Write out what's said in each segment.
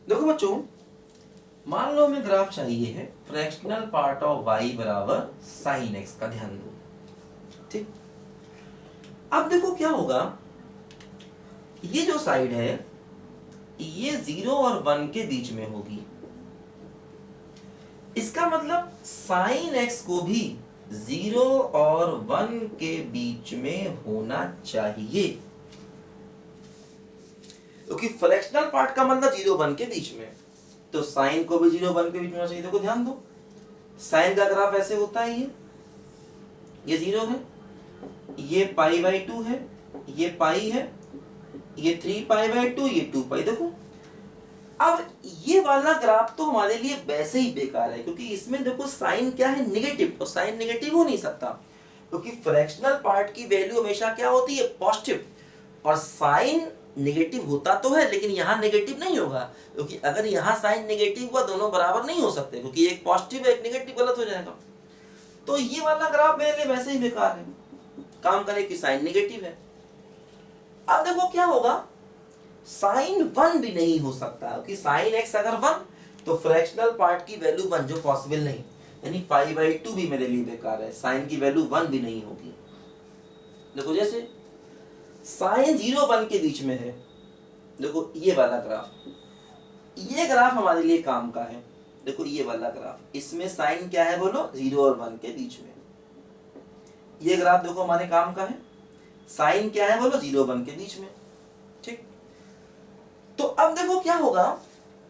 देखो बच्चों, मान लो हमें ग्राफ चाहिए है फ्रैक्शनल पार्ट ऑफ y बराबर साइन x का, ध्यान दो। ठीक, अब देखो क्या होगा, ये जो साइड है ये 0 और 1 के बीच में होगी। इसका मतलब साइन x को भी 0 और 1 के बीच में होना चाहिए, क्योंकि फ्रैक्शनल पार्ट का मतलब 0 1 के बीच में, तो साइन को भी 0 1 के बीच में होना चाहिए। देखो ध्यान दो, साइन का ग्राफ ऐसे होता है, ये 0 है, ये पाई बाई 2 है, ये पाई है, ये 3 पाई बाई 2, ये 2 पाई। देखो अब ये वाला ग्राफ तो हमारे लिए वैसे ही बेकार है, क्योंकि इसमें देखो साइन क्या है, निगेटिव, तो साइन निगेटिव हो नहीं सकता, क्योंकि फ्रैक्शनल पार्ट की वैल्यू हमेशा क्या होती है, पॉजिटिव, और साइन निगेटिव होता तो है लेकिन यहाँ निगेटिव नहीं होगा, क्योंकि अगर यहाँ साइन निगेटिव हुआ दोनों बराबर नहीं हो सकते, क्योंकि एक पॉजिटिव है एक निगेटिव, गलत हो जाएगा। तो ये वाला ग्राफ मेरे लिए वैसे ही बेकार है, काम करे कि साइन निगेटिव है। अब देखो क्या होगा, साइन 1 भी नहीं हो सकता, क्योंकि साइन x अगर 1 तो फ्रैक्शनल पार्ट की वैल्यू 1 जो पॉसिबल नहीं, यानी पाई बाई 2 भी मेरे लिए बेकार है, साइन की वैल्यू 1 भी नहीं होगी। देखो जैसे साइन 0 1 के बीच में है, देखो ये वाला ग्राफ, ये ग्राफ हमारे लिए काम का है। देखो ये वाला ग्राफ, इसमें साइन क्या है बोलो, 0 और 1 के बीच में। ये ग्राफ देखो हमारे काम का है, साइन क्या है बोलो, 0 1 के बीच में। ठीक, तो अब देखो क्या होगा,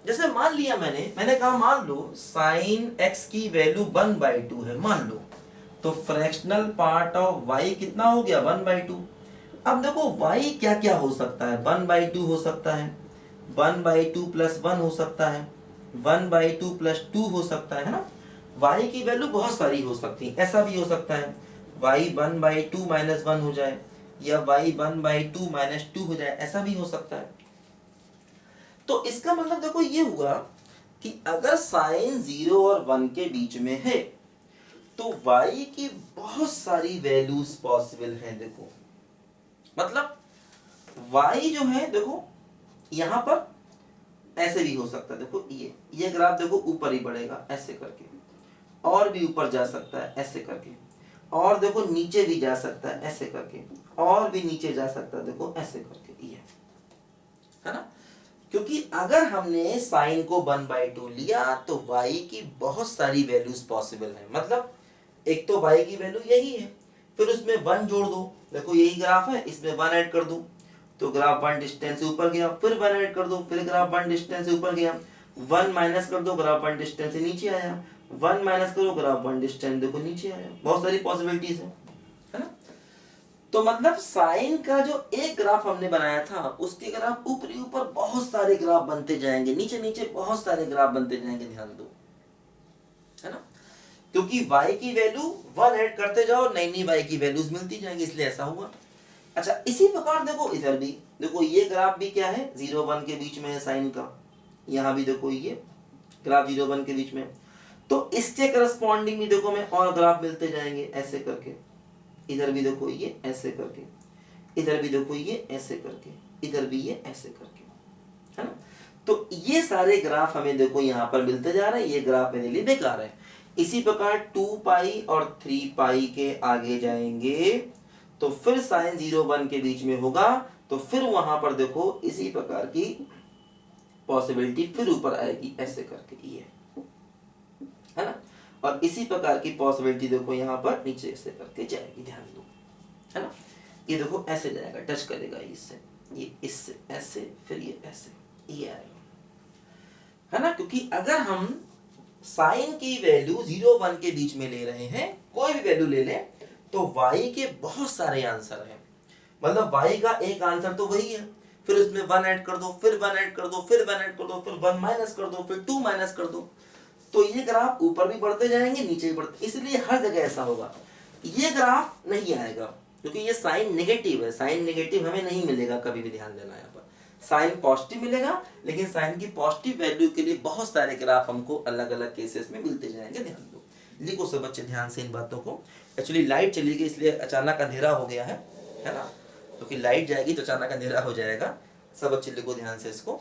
जैसे मान लिया मैंने कहा मान लो साइन x की वैल्यू 1/2 है, मान लो, तो फ्रैक्शनल पार्ट ऑफ y कितना हो गया, 1/2। अब देखो y क्या क्या हो सकता है, 1/2 हो सकता है, 1/2 प्लस 1 हो सकता है, 1/2 प्लस 2 हो सकता है ना। y की वैल्यू बहुत सारी हो सकती है, ऐसा भी हो सकता है y 1/2 माइनस 1 हो जाए, या y 1/2 माइनस 2 हो जाए, ऐसा भी हो सकता है। तो इसका मतलब देखो ये हुआ कि अगर साइन 0 और 1 के बीच में है तो y की बहुत सारी वैल्यूज पॉसिबल हैं। देखो मतलब y जो है, देखो यहां पर ऐसे भी हो सकता है, देखो ये ग्राफ देखो ऊपर ही बढ़ेगा ऐसे करके, और भी ऊपर जा सकता है ऐसे करके, और देखो नीचे भी जा सकता है ऐसे करके, और भी नीचे जा सकता है देखो ऐसे करके, ये है ना। क्योंकि अगर हमने साइन को 1/2 लिया तो y की बहुत सारी वैल्यूज पॉसिबल है। मतलब एक तो y की वैल्यू यही है, फिर उसमें 1 जोड़ दो, देखो यही ग्राफ है, इसमें 1 ऐड कर दो तो ग्राफ 1 डिस्टेंस से ऊपर गया, फिर 1 ऐड कर दो, फिर ग्राफ 1 डिस्टेंस से ऊपर गया, 1 माइनस कर दो, ग्राफ 1 डिस्टेंस से नीचे आया, 1 माइनस करो, ग्राफ 1 डिस्टेंस देखो नीचे आया। बहुत सारी पॉसिबिलिटीज है ना। तो मतलब साइन का जो एक ग्राफ हमने बनाया था उसके ग्राफ ऊपरी ऊपर बहुत सारे ग्राफ बनते जाएंगे, नीचे नीचे बहुत सारे ग्राफ बनते जाएंगे, ध्यान दो, है ना। क्योंकि y की वैल्यू 1 ऐड करते जाओ, नई नई y की वैल्यूज मिलती जाएंगी, इसलिए ऐसा हुआ। अच्छा इसी प्रकार देखो इधर भी, देखो ये ग्राफ भी क्या है, 0 1 के बीच में है साइन का, यहाँ भी देखो ये ग्राफ 0 1 के बीच में, तो इसके करस्पॉन्डिंग भी देखो में और ग्राफ मिलते जाएंगे ऐसे करके, इधर भी देखो ये ऐसे करके, इधर भी देखो ये ऐसे करके, इधर भी ये ऐसे करके, है ना। तो ये सारे ग्राफ हमें देखो यहाँ पर मिलते जा रहे हैं, ये ग्राफ मेरे लिए बेकार है। इसी प्रकार 2 पाई और 3 पाई के आगे जाएंगे तो फिर साइन 0 1 के बीच में होगा, तो फिर वहां पर देखो इसी प्रकार की पॉसिबिलिटी फिर ऊपर आएगी ऐसे करके, ये है ना। और इसी प्रकार की पॉसिबिलिटी देखो यहाँ पर नीचे ऐसे करके जाएगी, ध्यान दो, है ना। ये देखो ऐसे जाएगा, टच करेगा इससे, ये इससे ऐसे, फिर ये ऐसे, ये आएगा, है ना। क्योंकि अगर हम साइन की वैल्यू 0 1 के बीच में ले रहे हैं, कोई भी वैल्यू ले लें, तो y के बहुत सारे आंसर हैं। मतलब y का एक आंसर तो वही है, फिर उसमें 1 ऐड कर दो, फिर 1 ऐड कर दो, फिर 1 ऐड कर दो, फिर 1 माइनस कर दो, फिर 2 माइनस कर दो, तो ये ग्राफ ऊपर भी बढ़ते जाएंगे नीचे भी बढ़ते, इसलिए हर जगह ऐसा होगा। ये ग्राफ नहीं आएगा क्योंकि ये साइन नेगेटिव है, साइन नेगेटिव हमें नहीं मिलेगा कभी भी, ध्यान देना। यहाँ पर साइन पॉजिटिव मिलेगा, लेकिन साइन की पॉजिटिव वैल्यू के लिए बहुत सारे ग्राफ हमको अलग अलग केसेस में मिलते जाएंगे, ध्यान दो। लिखो सब बच्चे ध्यान से इन बातों को। एक्चुअली लाइट चली गई इसलिए अचानक अंधेरा हो गया है ना, क्योंकि लाइट जाएगी तो अचानक अंधेरा हो जाएगा। सब बच्चे लिखो ध्यान से इसको।